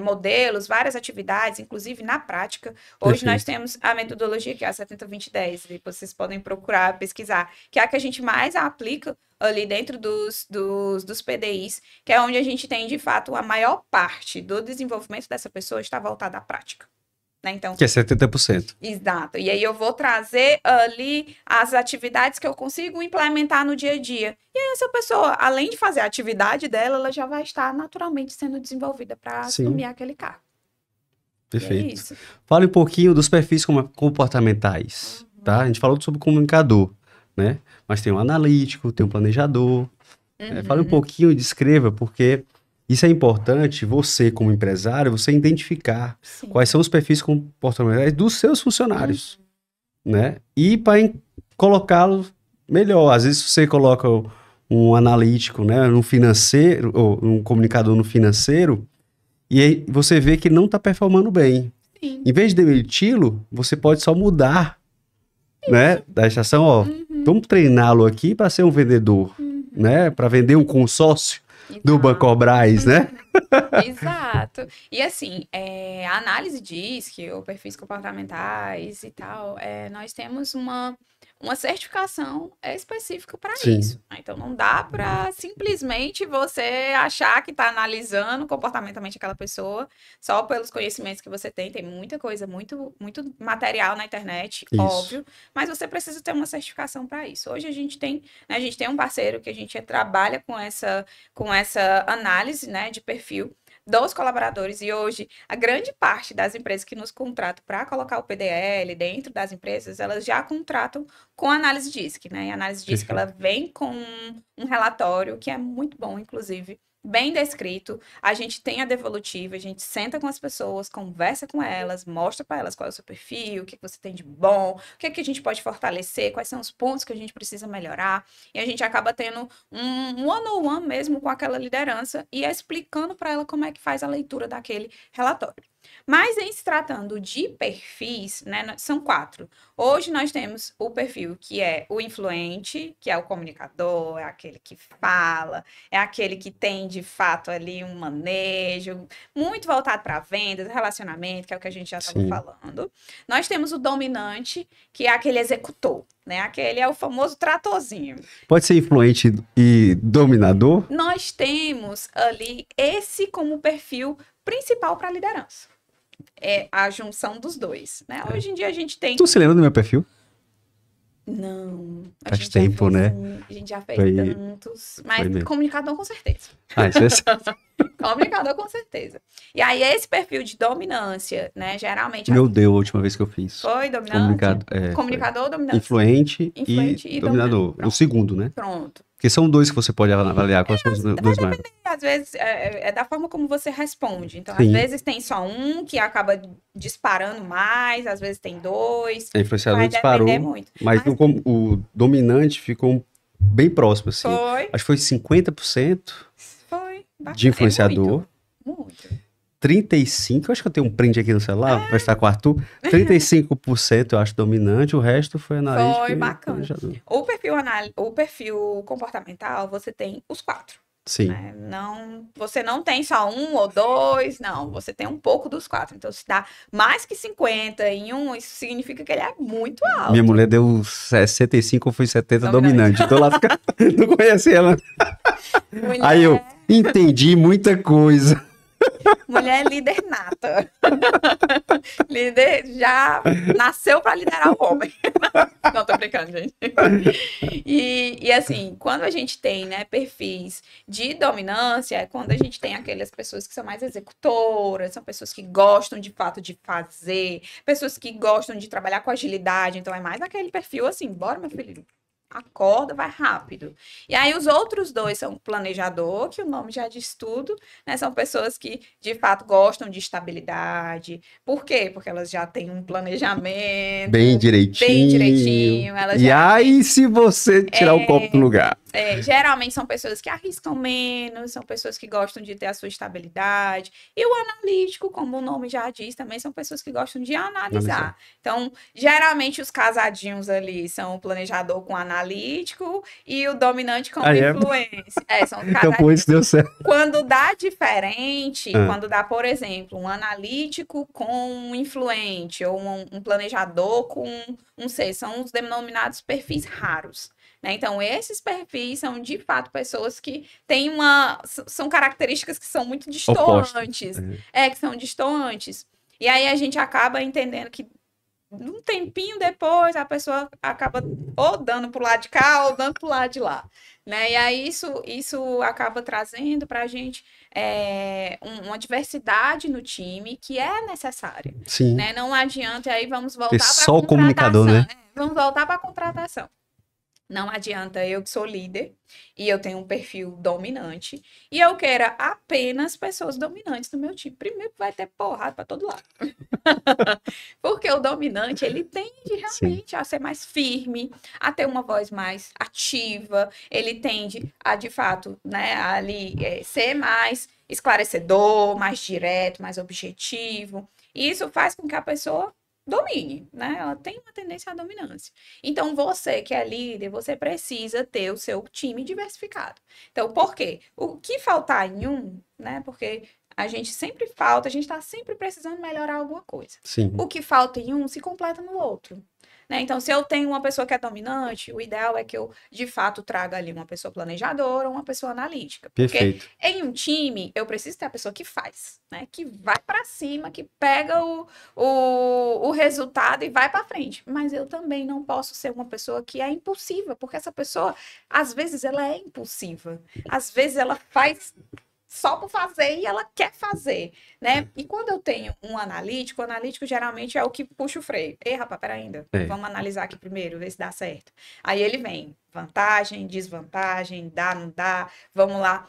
modelos, várias atividades, inclusive na prática. Hoje nós temos a metodologia que é a 70-20-10, e vocês podem procurar, pesquisar, que é a que a gente mais aplica ali dentro dos PDIs, que é onde a gente tem, de fato, a maior parte do desenvolvimento dessa pessoa está voltada à prática. Né? Então, que é 70%. Exato. E aí eu vou trazer ali as atividades que eu consigo implementar no dia a dia. E aí essa pessoa, além de fazer a atividade dela, ela já vai estar naturalmente sendo desenvolvida para assumir aquele cargo. Perfeito. Fala um pouquinho dos perfis comportamentais, tá? A gente falou sobre o comunicador, né? Mas tem um analítico, tem um planejador. Fala um pouquinho e descreva, porque Isso é importante, você como empresário, você identificar Sim. quais são os perfis comportamentais dos seus funcionários, né? E para colocá-los melhor. Às vezes você coloca um analítico, né, no financeiro, ou um comunicador no financeiro, e aí você vê que não está performando bem. Sim. Em vez de demiti-lo, você pode só mudar, né, da estação, ó, vamos treiná-lo aqui para ser um vendedor, né, para vender um consórcio do Bancobras, né? Exato. E assim, a análise diz que os perfis comportamentais e tal, nós temos uma certificação específica para Sim. isso. Então não dá para simplesmente você achar que está analisando comportamentalmente aquela pessoa só pelos conhecimentos que você tem. Tem muita coisa, muito material na internet, Isso. óbvio, mas você precisa ter uma certificação para isso. Hoje a gente tem um parceiro que a gente trabalha com essa análise, né, de perfil dos colaboradores, e hoje a grande parte das empresas que nos contratam para colocar o PDL dentro das empresas, elas já contratam com a análise DISC, né? E a análise DISC, ela vem com um relatório que é muito bom, inclusive, bem descrito. A gente tem a devolutiva, a gente senta com as pessoas, conversa com elas, mostra para elas qual é o seu perfil, o que você tem de bom, o que a gente pode fortalecer, quais são os pontos que a gente precisa melhorar. E a gente acaba tendo um one-on-one mesmo com aquela liderança e explicando para ela como é que faz a leitura daquele relatório. Mas em se tratando de perfis, né, são 4. Hoje nós temos o perfil que é o influente, que é o comunicador, é aquele que fala, é aquele que tem de fato ali um manejo, muito voltado para vendas, relacionamento, que é o que a gente já estava falando. Nós temos o dominante, que é aquele executor, né? Aquele é o famoso tratorzinho. Pode ser influente e dominador? Nós temos ali esse como perfil principal para a liderança. É a junção dos dois, né? Hoje em dia a gente tem... Tu se lembra do meu perfil? Não. Faz tempo, né? A gente já fez tantos. Mas comunicador com certeza. Isso é... Comunicador com certeza. E aí esse perfil de dominância, né? Geralmente... Meu Deus, a última vez que eu fiz. Foi dominante? Comunicador ou dominante? Influente e dominador. O segundo, né? Pronto. Porque são 2 que você pode avaliar quais são os 2 mais. Às vezes é da forma como você responde. Então, às vezes tem só um que acaba disparando mais, às vezes tem 2. A influenciador disparou, muito. mas o dominante ficou bem próximo, assim. Foi. Acho que foi 50% foi de influenciador. Muito. 35%, eu acho que eu tenho um print aqui no celular, vai estar com o Arthur. 35% eu acho dominante, o resto foi analítico. Foi bacana. O perfil comportamental, você tem os 4. Sim. Né? Você não tem só 1 ou 2, não. Você tem um pouco dos 4. Então, se dá mais que 50 em um, isso significa que ele é muito alto. Minha mulher deu 65 ou foi 70 dominante. Tô lascado. Não conheci ela. Aí eu entendi muita coisa. Mulher líder nata. Líder já nasceu para liderar o homem. Não, tô brincando, gente. E assim, quando a gente tem, né, perfis de dominância, é quando a gente tem aquelas pessoas que são mais executoras, são pessoas que gostam de fato de fazer, pessoas que gostam de trabalhar com agilidade. Então é mais aquele perfil assim, bora, meu filho. Acorda, vai rápido. E aí os outros 2 são planejador, que o nome já diz tudo, né? São pessoas que, de fato, gostam de estabilidade. Por quê? Porque elas já têm um planejamento. Bem direitinho. Elas aí, se você tirar o copo do lugar? Geralmente são pessoas que arriscam menos, são pessoas que gostam de ter a sua estabilidade. E o analítico, como o nome já diz, também são pessoas que gostam de analisar. Então, geralmente os casadinhos ali são o planejador com analítico e o dominante com influência. São os então, por isso deu certo. Quando dá diferente, quando dá, por exemplo, um analítico com um influente ou um planejador com um C, são os denominados perfis raros. Então, esses perfis são, de fato, pessoas que têm são características que são muito distantes. Que são distantes. E aí a gente acaba entendendo que um tempinho depois a pessoa acaba ou dando pro lado de cá ou dando pro lado de lá. Né? E aí isso acaba trazendo pra gente uma diversidade no time que é necessária. Sim. Né? Não adianta, aí vamos voltar para só o comunicador, né? Vamos voltar para a contratação. Não adianta eu que sou líder e eu tenho um perfil dominante e eu queira apenas pessoas dominantes no meu time. Primeiro que vai ter porrada para todo lado. Porque o dominante, ele tende realmente a ser mais firme, a ter uma voz mais ativa, ele tende a, de fato, né, ali ser mais esclarecedor, mais direto, mais objetivo. E isso faz com que a pessoa domine, né? Ela tem uma tendência à dominância. Então, você que é líder, você precisa ter o seu time diversificado. Então, por quê? O que faltar em um, né? Porque a gente sempre falta, a gente está sempre precisando melhorar alguma coisa. Sim. O que falta em um se completa no outro. Né? Então, se eu tenho uma pessoa que é dominante, o ideal é que eu, de fato, traga ali uma pessoa planejadora ou uma pessoa analítica. Porque Perfeito. em um time, eu preciso ter a pessoa que faz, né? Que vai para cima, que pega o resultado e vai para frente. Mas eu também não posso ser uma pessoa que é impulsiva, porque essa pessoa, às vezes, ela é impulsiva. Às vezes, ela faz só por fazer e ela quer fazer, né? E quando eu tenho um analítico, o analítico geralmente é o que puxa o freio. Ei, rapaz, pera ainda. Vamos analisar aqui primeiro, ver se dá certo. Aí ele vem, vantagem, desvantagem, dá, não dá, vamos lá.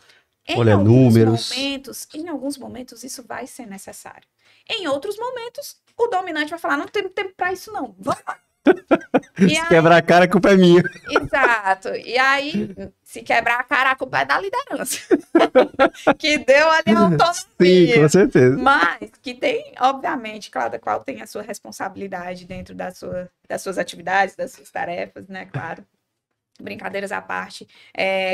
Olha, números. Em alguns momentos isso vai ser necessário. Em outros momentos, o dominante vai falar, não tem tempo para isso não, vamos lá. Se aí, quebrar a cara, a culpa é minha. Exato. E aí, se quebrar a cara, a culpa é da liderança. Que deu ali a autonomia. Sim, com certeza. Mas que tem, obviamente, cada qual tem a sua responsabilidade dentro das suas atividades, das suas tarefas, né? Claro. Brincadeiras à parte,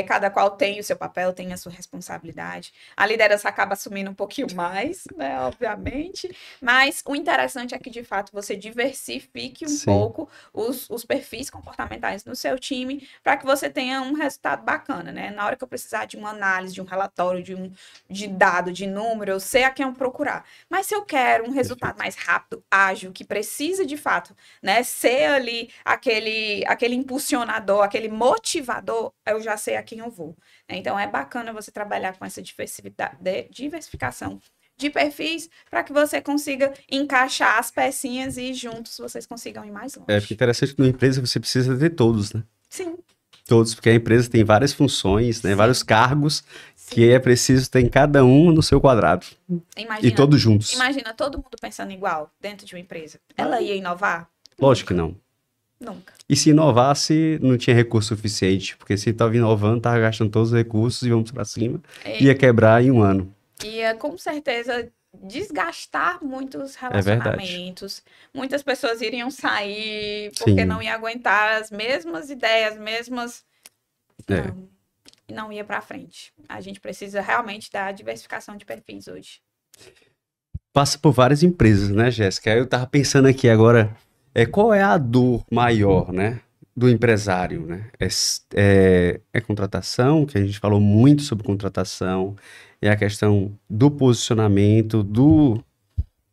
cada qual tem o seu papel, tem a sua responsabilidade. A liderança acaba assumindo um pouquinho mais, né, obviamente, mas o interessante é que, de fato, você diversifique um pouco os perfis comportamentais no seu time para que você tenha um resultado bacana, né? Na hora que eu precisar de uma análise, de um relatório, de dado, de número, eu sei a quem eu procurar. Mas se eu quero um resultado mais rápido, ágil, que precisa, de fato, né, ser ali aquele impulsionador, aquele motivador, eu já sei a quem eu vou. Então, é bacana você trabalhar com essa diversificação de perfis para que você consiga encaixar as pecinhas e juntos vocês consigam ir mais longe. Porque interessante que numa empresa você precisa ter todos, né? Sim. Todos, porque a empresa tem várias funções, né? Vários cargos que é preciso ter em cada um no seu quadrado. Imagina, e todos juntos. Imagina todo mundo pensando igual dentro de uma empresa. Ela ia inovar? Lógico que não. Nunca. E se inovasse, não tinha recurso suficiente, porque se estava inovando, estava gastando todos os recursos e vamos para cima, ia quebrar em um ano. Ia, com certeza, desgastar muitos relacionamentos. Muitas pessoas iriam sair porque não ia aguentar as mesmas ideias, não ia para frente. A gente precisa realmente da diversificação de perfis hoje. Passa por várias empresas, né, Jéssica? Eu estava pensando aqui agora... qual é a dor maior, né, do empresário, né? É contratação, que a gente falou muito sobre contratação, é a questão do posicionamento,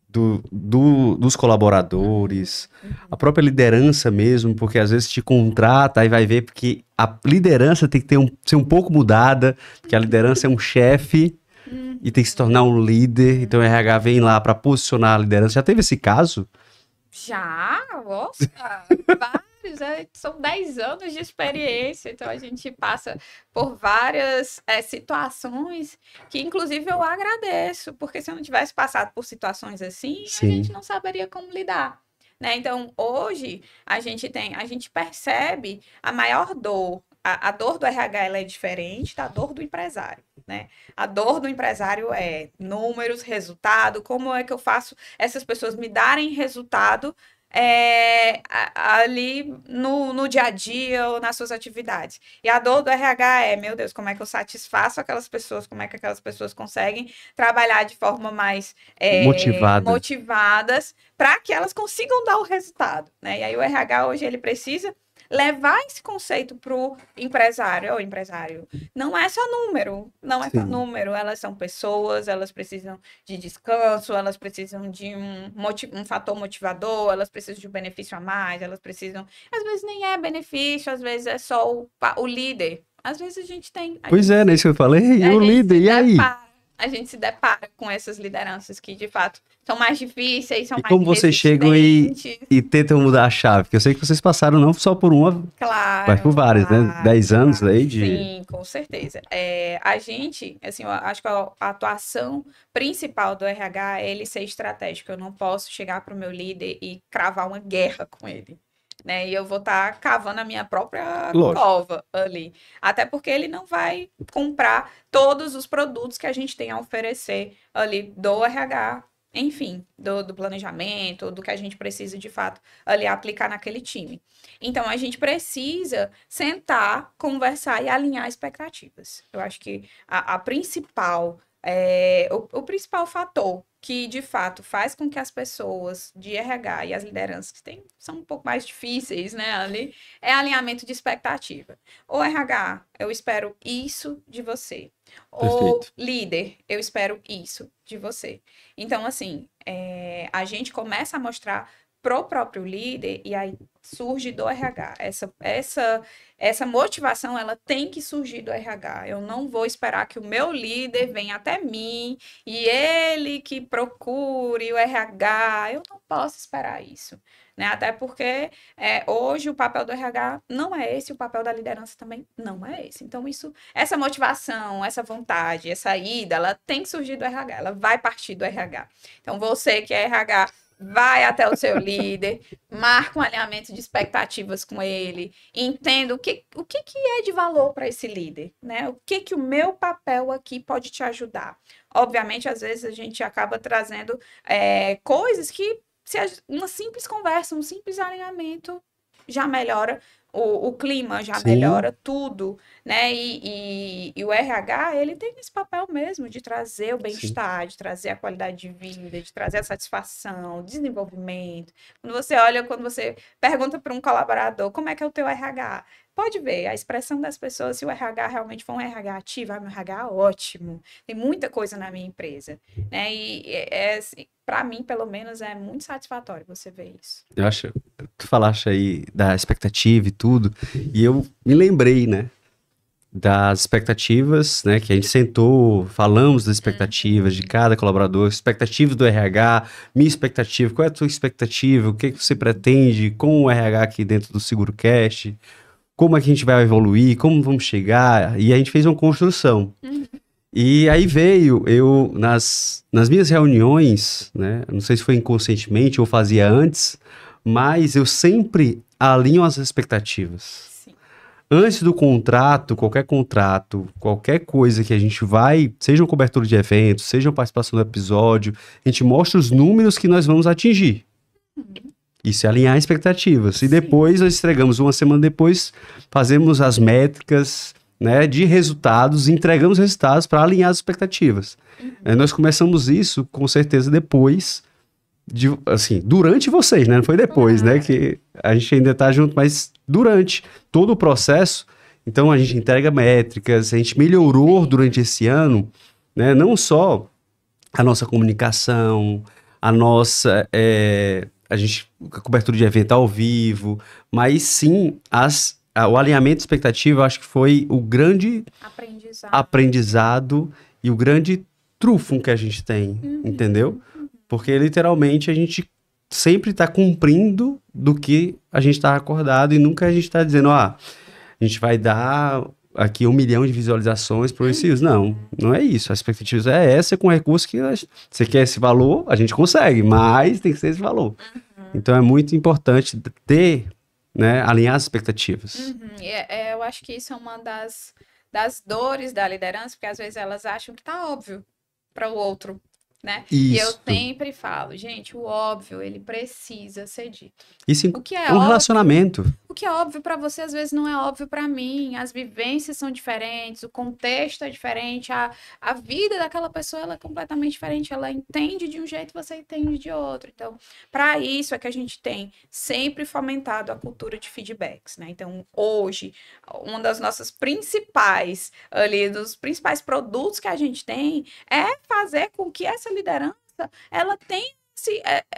dos colaboradores, a própria liderança mesmo, porque às vezes te contrata, aí vai ver porque a liderança tem que ser um pouco mudada, porque a liderança é um chefe e tem que se tornar um líder, então o RH vem lá para posicionar a liderança. Já teve esse caso? Já, nossa, vários, são 10 anos de experiência, então a gente passa por várias situações que, inclusive, eu agradeço, porque se eu não tivesse passado por situações assim, a gente não saberia como lidar, né? Então, hoje, a gente percebe a maior dor. A dor do RH ela é diferente da dor do empresário, né? A dor do empresário é números, resultado, como é que eu faço essas pessoas me darem resultado ali no dia a dia ou nas suas atividades. E a dor do RH é, meu Deus, como é que eu satisfaço aquelas pessoas, como é que aquelas pessoas conseguem trabalhar de forma mais motivadas para que elas consigam dar o resultado, né? E aí o RH hoje ele precisa levar esse conceito para o empresário. O empresário não é só número, elas são pessoas, elas precisam de descanso, elas precisam de um fator motivador, elas precisam de um benefício a mais, elas precisam... Às vezes nem é benefício, às vezes é só o líder. Às vezes a gente tem... Pois é, né? Isso que eu falei, o líder, e aí? a gente se depara com essas lideranças que, de fato, são mais difíceis, são E mais como vocês chegam resistentes. e tentam mudar a chave? Porque eu sei que vocês passaram não só por uma, mas por Claro, várias, né? claro, 10 anos claro. aí de... Sim, com certeza. A gente, assim, eu acho que a atuação principal do RH é ele ser estratégico. Eu não posso chegar para o meu líder e cravar uma guerra com ele. Né? E eu vou estar cavando a minha própria Lógico. cova ali. Até porque ele não vai comprar todos os produtos que a gente tem a oferecer ali do RH, enfim, do planejamento, do que a gente precisa de fato ali aplicar naquele time. Então a gente precisa sentar, conversar e alinhar expectativas. Eu acho que a principal o principal fator que de fato faz com que as pessoas de RH e as lideranças são um pouco mais difíceis, né, ali, é alinhamento de expectativa. O RH, eu espero isso de você. O Perfeito. líder, eu espero isso de você. Então, assim, a gente começa a mostrar pro próprio líder e aí surge do RH. Essa motivação, ela tem que surgir do RH. Eu não vou esperar que o meu líder venha até mim e ele que procure o RH. Eu não posso esperar isso, né? Até porque hoje o papel do RH não é esse, o papel da liderança também não é esse. Então, essa motivação, essa vontade, essa ida, ela tem que surgir do RH, ela vai partir do RH. Então, você que é RH, vai até o seu líder, marca um alinhamento de expectativas com ele, entenda o que é de valor para esse líder, né? O que o meu papel aqui pode te ajudar. Obviamente, às vezes a gente acaba trazendo coisas que uma simples conversa, um simples alinhamento já melhora o clima, já Sim. melhora tudo, né? E o RH, ele tem esse papel mesmo de trazer o bem-estar, de trazer a qualidade de vida, de trazer a satisfação, desenvolvimento. Quando você pergunta para um colaborador como é que é o teu RH, pode ver a expressão das pessoas, se o RH realmente for um RH ativo, meu RH é ótimo, tem muita coisa na minha empresa, né? Assim, para mim, pelo menos, é muito satisfatório você ver isso. Eu acho, tu falaste aí da expectativa e tudo, e eu me lembrei, né, das expectativas, né, que a gente sentou, falamos das expectativas de cada colaborador, expectativas do RH, minha expectativa, qual é a tua expectativa, o que você pretende com o RH aqui dentro do SeguroCast, como é que a gente vai evoluir, como vamos chegar, e a gente fez uma construção. E aí veio, nas minhas reuniões, né, não sei se foi inconscientemente ou fazia antes, mas eu sempre alinho as expectativas. Sim. Antes do contrato, qualquer coisa que a gente vai, seja uma cobertura de eventos, seja uma participação no episódio, a gente mostra os números que nós vamos atingir. Isso é alinhar expectativas. E Sim. depois nós entregamos, uma semana depois, fazemos as métricas, né, de resultados, entregamos resultados para alinhar as expectativas. Nós começamos isso, com certeza, depois, assim, durante vocês, né? Não foi depois, né? Que a gente ainda está junto, mas durante todo o processo, então a gente entrega métricas, a gente melhorou durante esse ano, né? Não só a nossa comunicação, a cobertura de evento ao vivo, mas sim o alinhamento de expectativa, eu acho que foi o grande aprendizado e o grande trunfo que a gente tem, entendeu? Porque literalmente a gente sempre está cumprindo do que a gente está acordado e nunca a gente está dizendo, a gente vai dar aqui 1 milhão de visualizações para isso. Não, não é isso. A expectativa é essa, com recurso que você quer esse valor, a gente consegue, mas tem que ser esse valor. Então é muito importante ter, né, alinhar as expectativas. Eu acho que isso é uma das dores da liderança, porque às vezes elas acham que tá óbvio para o outro, né? Isso. E eu sempre falo, gente, o óbvio, ele precisa ser dito. Isso O que é um relacionamento. O que é óbvio para você, às vezes, não é óbvio para mim. As vivências são diferentes, o contexto é diferente, a vida daquela pessoa ela é completamente diferente. Ela entende de um jeito, você entende de outro. Então, para isso é que a gente tem sempre fomentado a cultura de feedbacks, né? Então, hoje, uma das nossas principais, dos principais produtos que a gente tem é fazer com que essa liderança, ela tenha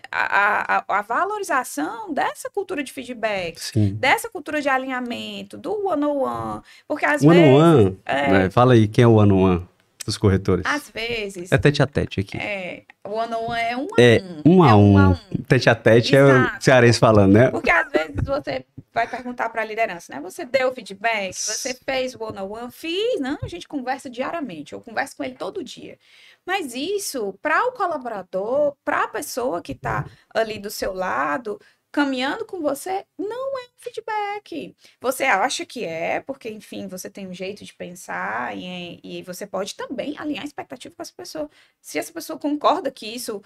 a valorização dessa cultura de feedback, Sim. dessa cultura de alinhamento, do one-on-one, porque às One-on-one, vezes... fala aí, quem é o one-on-one? dos corretores? Às vezes, É tete a tete aqui. one-on-one é um a É um. um a É um um. a um. Tete a tete é o Exato. cearense falando, né? Porque às vezes você vai perguntar para a liderança, né? Você deu feedback, você fez o one-on-one, fiz, não, a gente conversa diariamente, eu converso com ele todo dia. Mas isso, para o colaborador, para a pessoa que está ali do seu lado, caminhando com você, não é um feedback. Você acha que é, porque, enfim, você tem um jeito de pensar e você pode também alinhar a expectativa com essa pessoa. Se essa pessoa concorda que isso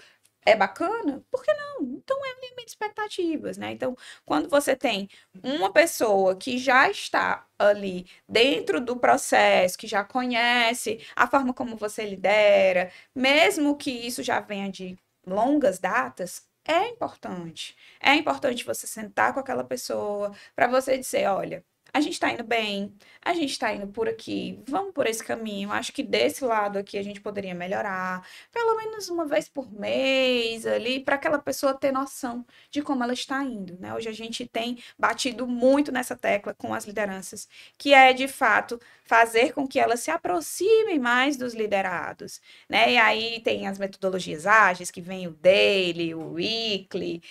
é bacana, por que não? Então é alinhamento de expectativas, né? Então, quando você tem uma pessoa que já está ali dentro do processo, que já conhece a forma como você lidera, mesmo que isso já venha de longas datas, é importante. É importante você sentar com aquela pessoa para você dizer, olha, a gente está indo bem, a gente está indo por aqui, vamos por esse caminho. Acho que desse lado aqui a gente poderia melhorar, pelo menos uma vez por mês ali, para aquela pessoa ter noção de como ela está indo, né? Hoje a gente tem batido muito nessa tecla com as lideranças, que é de fato fazer com que elas se aproximem mais dos liderados, né? E aí tem as metodologias ágeis, que vem o daily, o weekly,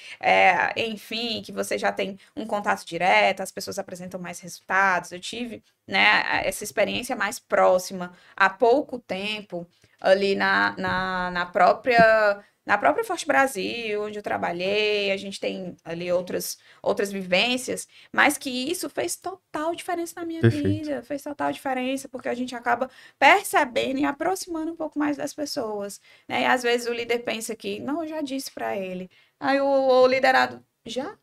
enfim, que você já tem um contato direto, as pessoas apresentam mais resultados. Eu tive, né, essa experiência mais próxima há pouco tempo, ali na própria Forte Brasil, onde eu trabalhei, a gente tem ali outras vivências, mas que isso fez total diferença na minha vida, fez total diferença, porque a gente acaba percebendo e aproximando um pouco mais das pessoas, né? E às vezes o líder pensa que, não, eu já disse para ele. Aí o liderado, já?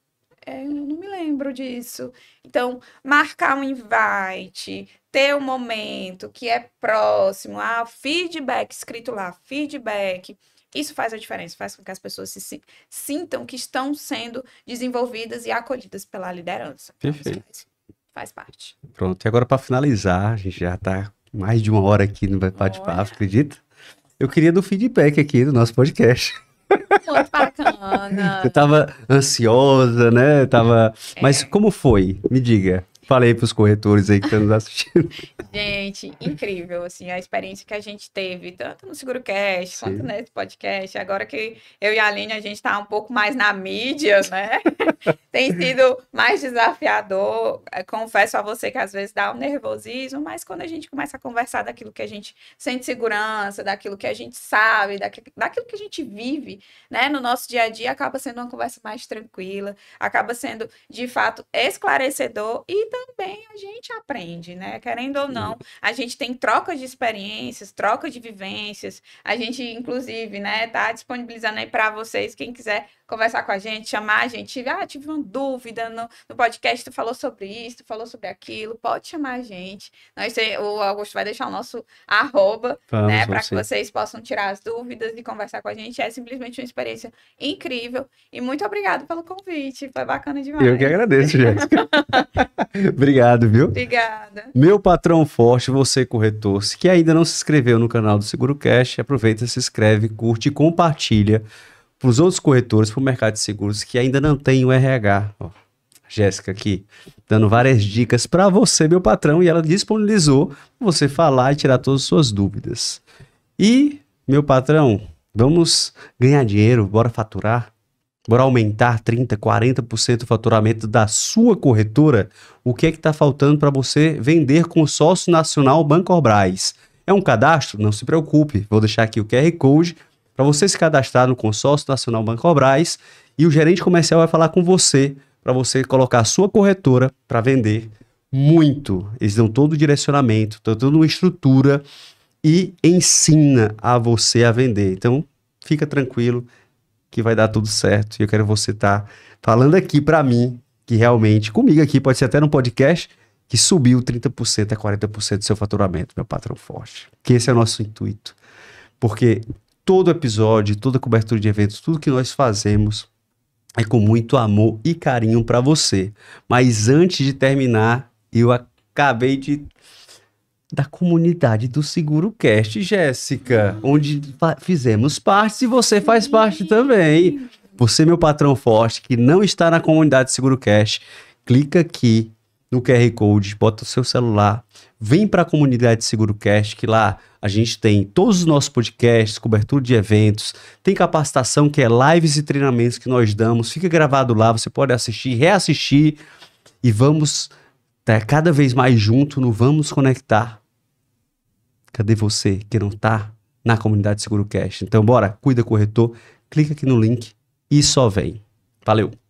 Eu não me lembro disso. Então, marcar um invite, ter um momento que é próximo, feedback, escrito lá, feedback. Isso faz a diferença, faz com que as pessoas se sintam que estão sendo desenvolvidas e acolhidas pela liderança. Perfeito. Então, faz parte. Pronto, e agora para finalizar, a gente já está mais de uma hora aqui no bate-papo, acredita? Eu queria do feedback aqui do nosso podcast. Muito bacana. Eu tava ansiosa, né? Mas como foi? Me diga. Falei para os corretores aí que estão nos assistindo. Gente, incrível, assim, a experiência que a gente teve, tanto no SeguroCast, quanto nesse podcast. Agora que eu e a Aline, a gente está um pouco mais na mídia, né? Tem sido mais desafiador. Confesso a você que às vezes dá um nervosismo, mas quando a gente começa a conversar daquilo que a gente sente segurança, daquilo que a gente sabe, daquilo que a gente vive, né, no nosso dia a dia, acaba sendo uma conversa mais tranquila, acaba sendo, de fato, esclarecedor e também a gente aprende, né? Querendo ou não, a gente tem troca de experiências, troca de vivências. A gente, inclusive, né, tá disponibilizando aí para vocês, quem quiser conversar com a gente, chamar a gente. Tive uma dúvida no podcast, tu falou sobre isso, tu falou sobre aquilo, pode chamar a gente. O Augusto vai deixar o nosso @, né, para que vocês possam tirar as dúvidas e conversar com a gente. É simplesmente uma experiência incrível. E muito obrigado pelo convite, foi bacana demais. Eu que agradeço, Jéssica. Obrigado, viu? Obrigada. Meu patrão forte, você corretor, se que ainda não se inscreveu no canal do SeguroCast, aproveita, se inscreve, curte e compartilha para os outros corretores, para o mercado de seguros que ainda não tem o RH. Ó, Jéssica aqui, dando várias dicas para você, meu patrão, e ela disponibilizou para você falar e tirar todas as suas dúvidas. E, meu patrão, vamos ganhar dinheiro, bora faturar? Bora aumentar 30%, 40% o faturamento da sua corretora? O que é que está faltando para você vender consórcio nacional Bancorbras? É um cadastro? Não se preocupe, vou deixar aqui o QR Code para você se cadastrar no consórcio nacional Bancorbras e o gerente comercial vai falar com você para você colocar a sua corretora para vender muito. Eles dão todo o direcionamento, dão toda uma estrutura e ensina a você a vender. Então, fica tranquilo que vai dar tudo certo. E eu quero você estar falando aqui para mim, que realmente, comigo aqui, pode ser até no podcast, que subiu 30% a 40% do seu faturamento, meu patrão forte. Que esse é o nosso intuito. Porque todo episódio, toda cobertura de eventos, tudo que nós fazemos é com muito amor e carinho para você. Mas antes de terminar, eu acabei da comunidade do SeguroCast, Jéssica, onde fizemos parte e você faz parte também. Você, meu patrão forte, que não está na comunidade do SeguroCast, clica aqui no QR Code, bota o seu celular, vem para a comunidade SeguroCast, que lá a gente tem todos os nossos podcasts, cobertura de eventos, tem capacitação que é lives e treinamentos que nós damos, fica gravado lá, você pode assistir, reassistir e vamos cada vez mais junto no Vamos Conectar. Cadê você que não tá na comunidade SeguroCast? Então bora, cuida corretor, clica aqui no link e só vem. Valeu!